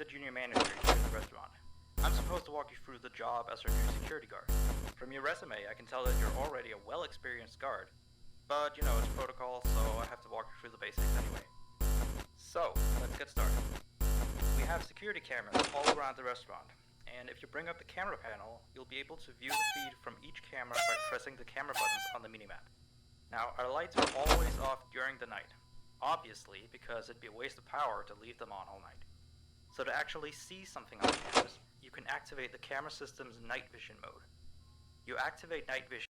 junior manager here at the restaurant. I'm supposed to walk you through the job as our new security guard. From your resume, I can tell that you're already a well-experienced guard. But, you know, it's protocol, so I have to walk you through the basics anyway. So, let's get started. We have security cameras all around the restaurant, and if you bring up the camera panel, you'll be able to view the feed from each camera by pressing the camera buttons on the minimap. Now, our lights are always off during the night, obviously because it'd be a waste of power to leave them on all night. So to actually see something on the cameras, you can activate the camera system's night vision mode. You activate night vision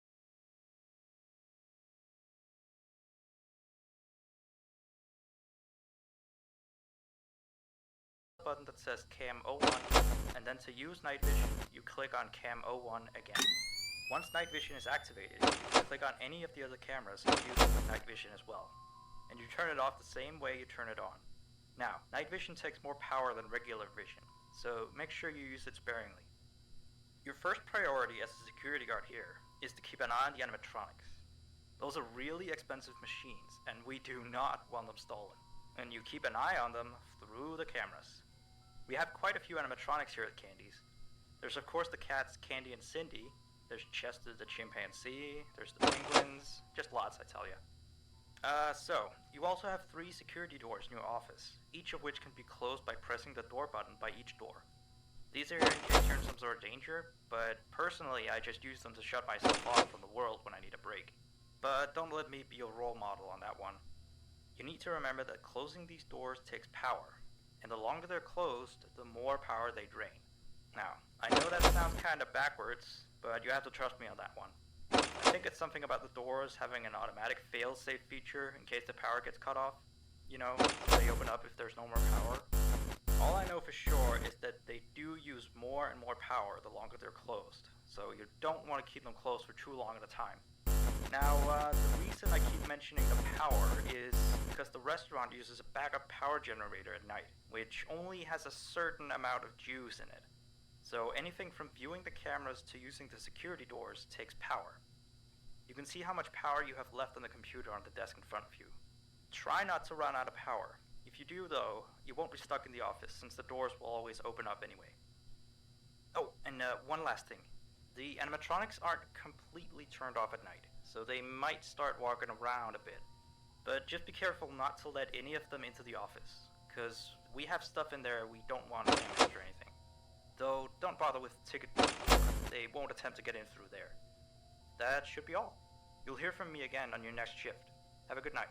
button that says Cam 01, and then to use night vision, you click on Cam 01 again. Once night vision is activated, you click on any of the other cameras and use it with night vision as well. And you turn it off the same way you turn it on. Now, night vision takes more power than regular vision, so make sure you use it sparingly. Your first priority as a security guard here is to keep an eye on the animatronics. Those are really expensive machines, and we do not want them stolen. And you keep an eye on them through the cameras. We have quite a few animatronics here at Candy's. There's of course the cats Candy and Cindy, there's Chester the chimpanzee, there's the penguins, just lots I tell ya. So, you also have 3 security doors in your office, each of which can be closed by pressing the door button by each door. These are here in case you're in some sort of danger, but personally I just use them to shut myself off from the world when I need a break. But don't let me be your role model on that one. You need to remember that closing these doors takes power, and the longer they're closed, the more power they drain. Now, I know that sounds kinda backwards, but you have to trust me on that one. I think it's something about the doors having an automatic fail-safe feature in case the power gets cut off. You know, they open up if there's no more power. All I know for sure is that they do use more and more power the longer they're closed, so you don't want to keep them closed for too long at a time. Now, the reason I keep mentioning the power is because the restaurant uses a backup power generator at night, which only has a certain amount of juice in it. So anything from viewing the cameras to using the security doors takes power. You can see how much power you have left on the computer on the desk in front of you. Try not to run out of power. If you do though, you won't be stuck in the office since the doors will always open up anyway. Oh, and one last thing. The animatronics aren't completely turned off at night, so they might start walking around a bit. But just be careful not to let any of them into the office, cause we have stuff in there we don't want damaged or anything. Though, don't bother with ticket, they won't attempt to get in through there. That should be all. You'll hear from me again on your next shift. Have a good night.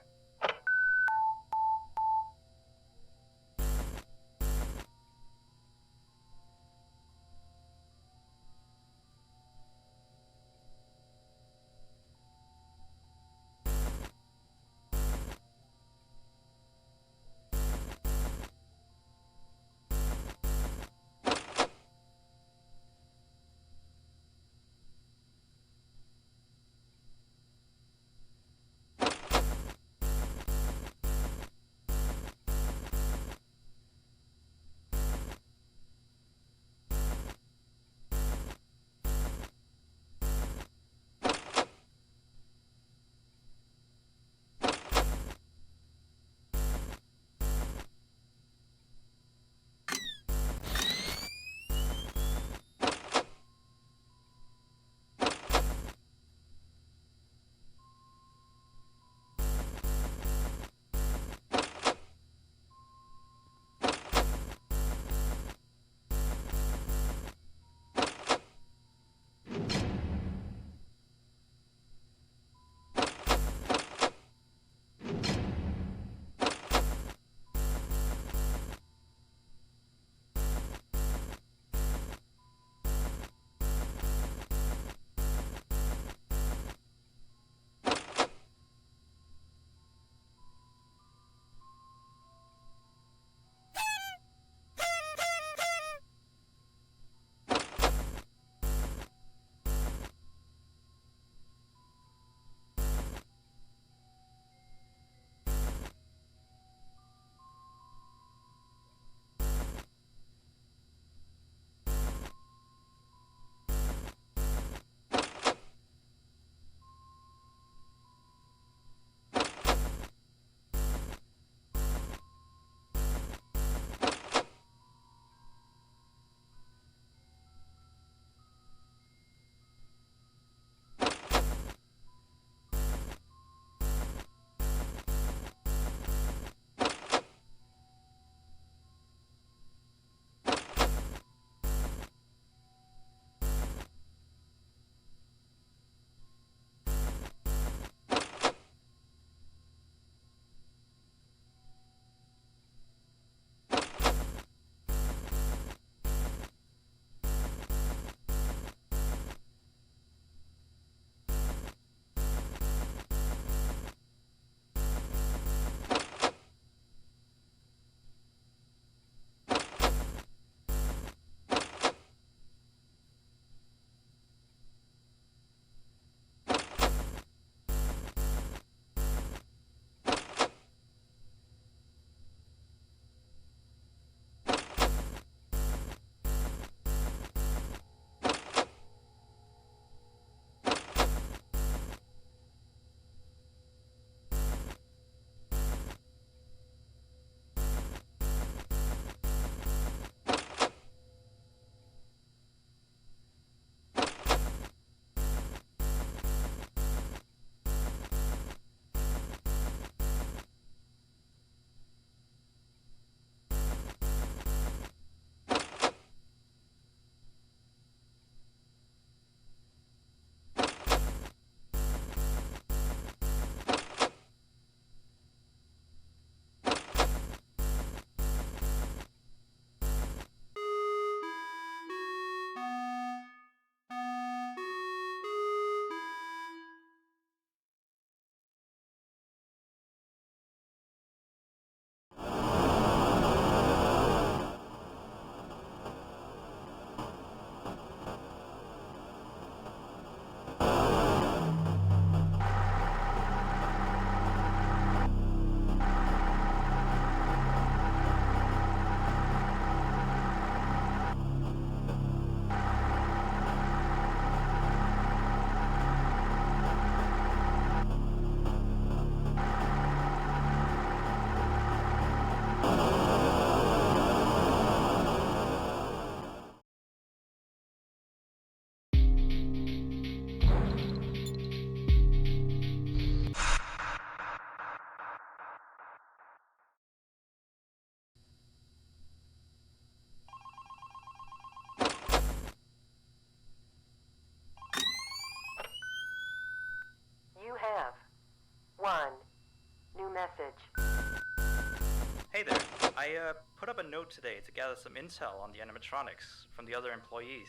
I put up a note today to gather some intel on the animatronics from the other employees.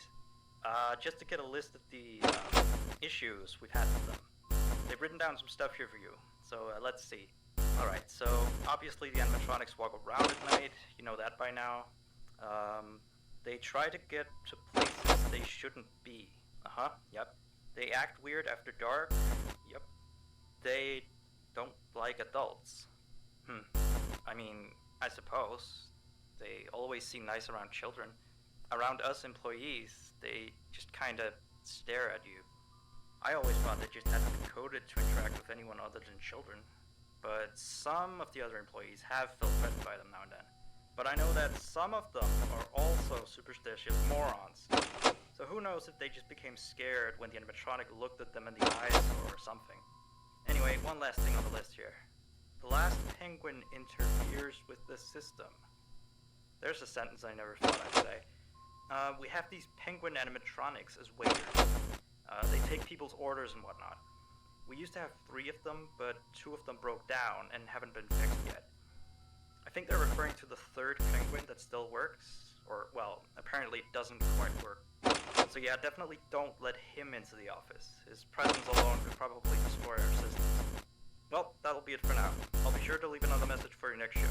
Just to get a list of the issues we've had with them. They've written down some stuff here for you, so let's see. Alright, so obviously the animatronics walk around at night, you know that by now. They try to get to places they shouldn't be. Yep. They act weird after dark. Yep. They don't like adults. I mean, I suppose. They always seem nice around children. Around us employees, they just kinda stare at you. I always thought they just hadn't been coded to interact with anyone other than children. But some of the other employees have felt threatened by them now and then. But I know that some of them are also superstitious morons. So who knows if they just became scared when the animatronic looked at them in the eyes or something. Anyway, one last thing on the list here. The last penguin interferes with the system. There's a sentence I never thought I'd say. We have these penguin animatronics as waiters. They take people's orders and whatnot. We used to have 3 of them, but 2 of them broke down and haven't been fixed yet. I think they're referring to the 3rd penguin that still works, or, well, apparently it doesn't quite work. So yeah, definitely don't let him into the office. His presence alone could probably destroy our systems. Well, that'll be it for now. I'll be sure to leave another message for your next shift.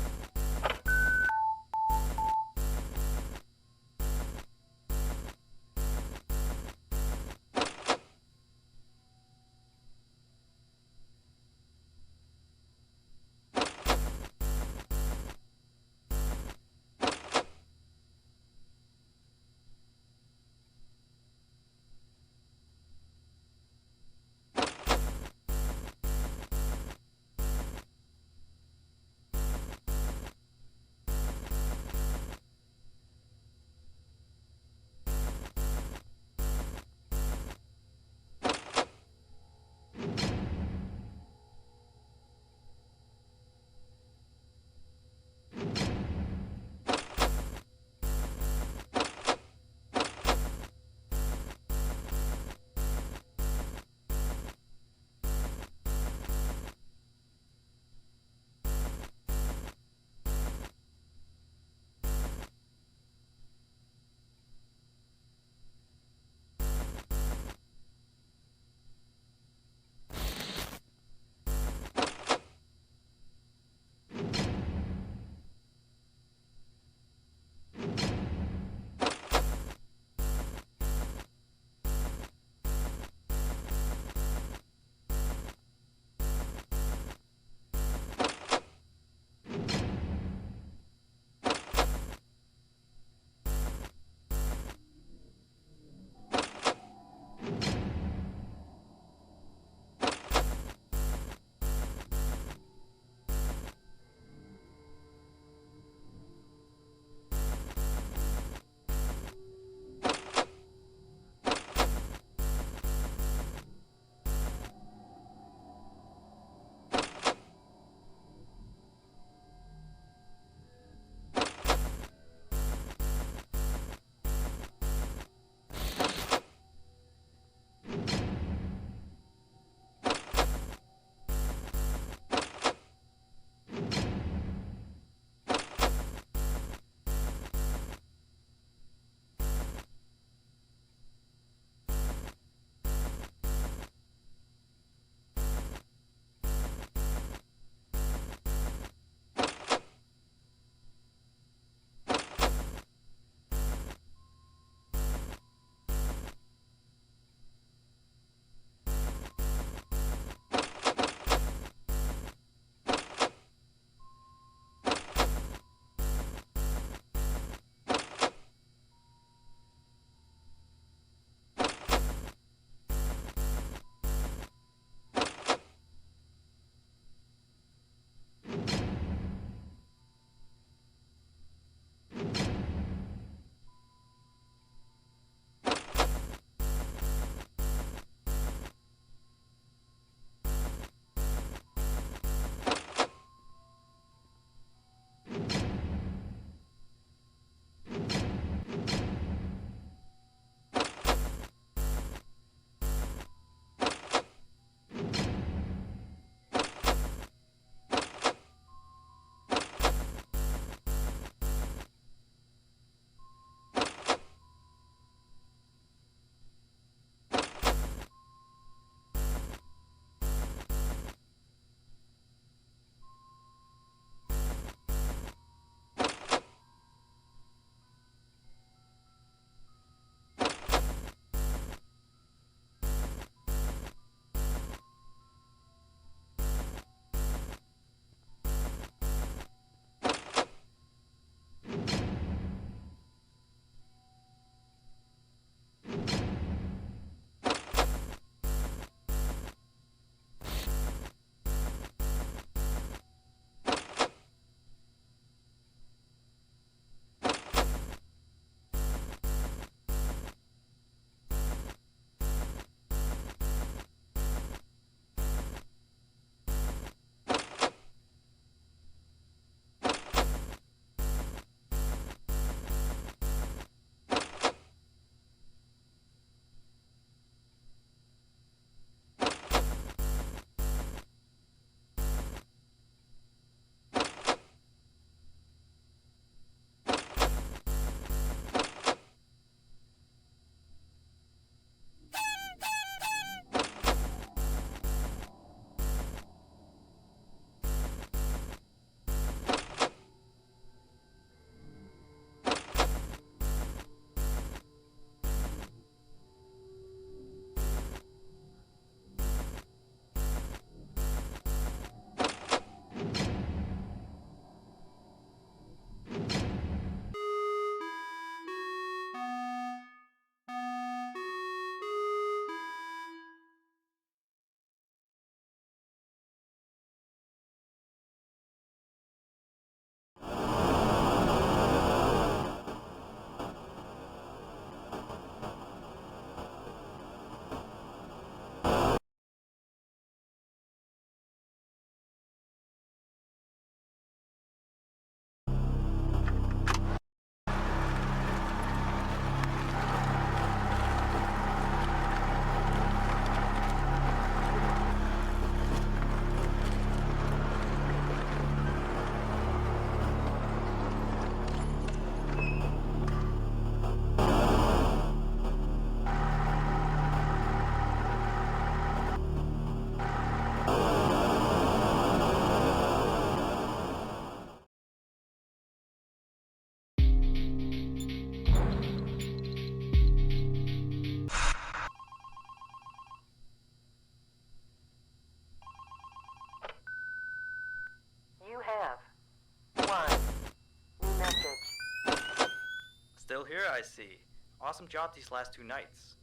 I see. Awesome job these last 2 nights.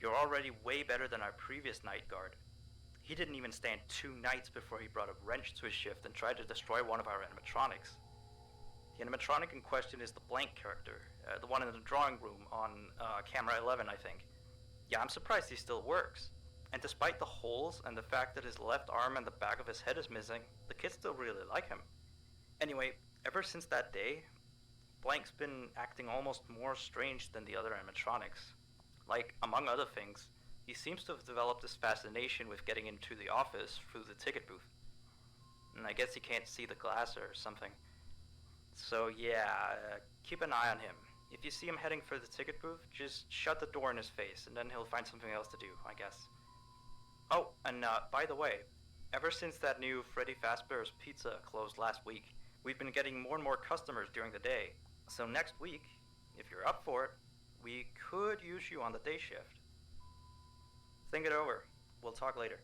You're already way better than our previous night guard. He didn't even stand 2 nights before he brought a wrench to his shift and tried to destroy one of our animatronics. The animatronic in question is the Blank character, the one in the drawing room on camera 11, I think. Yeah, I'm surprised he still works. And despite the holes and the fact that his left arm and the back of his head is missing, the kids still really like him. Anyway, ever since that day, Blank's been acting almost more strange than the other animatronics. Like, among other things, he seems to have developed this fascination with getting into the office through the ticket booth. And I guess he can't see the glass or something. So yeah, keep an eye on him. If you see him heading for the ticket booth, just shut the door in his face, and then he'll find something else to do, I guess. Oh, and by the way, ever since that new Freddy Fazbear's Pizza closed last week, we've been getting more and more customers during the day. So next week, if you're up for it, we could use you on the day shift. Think it over. We'll talk later.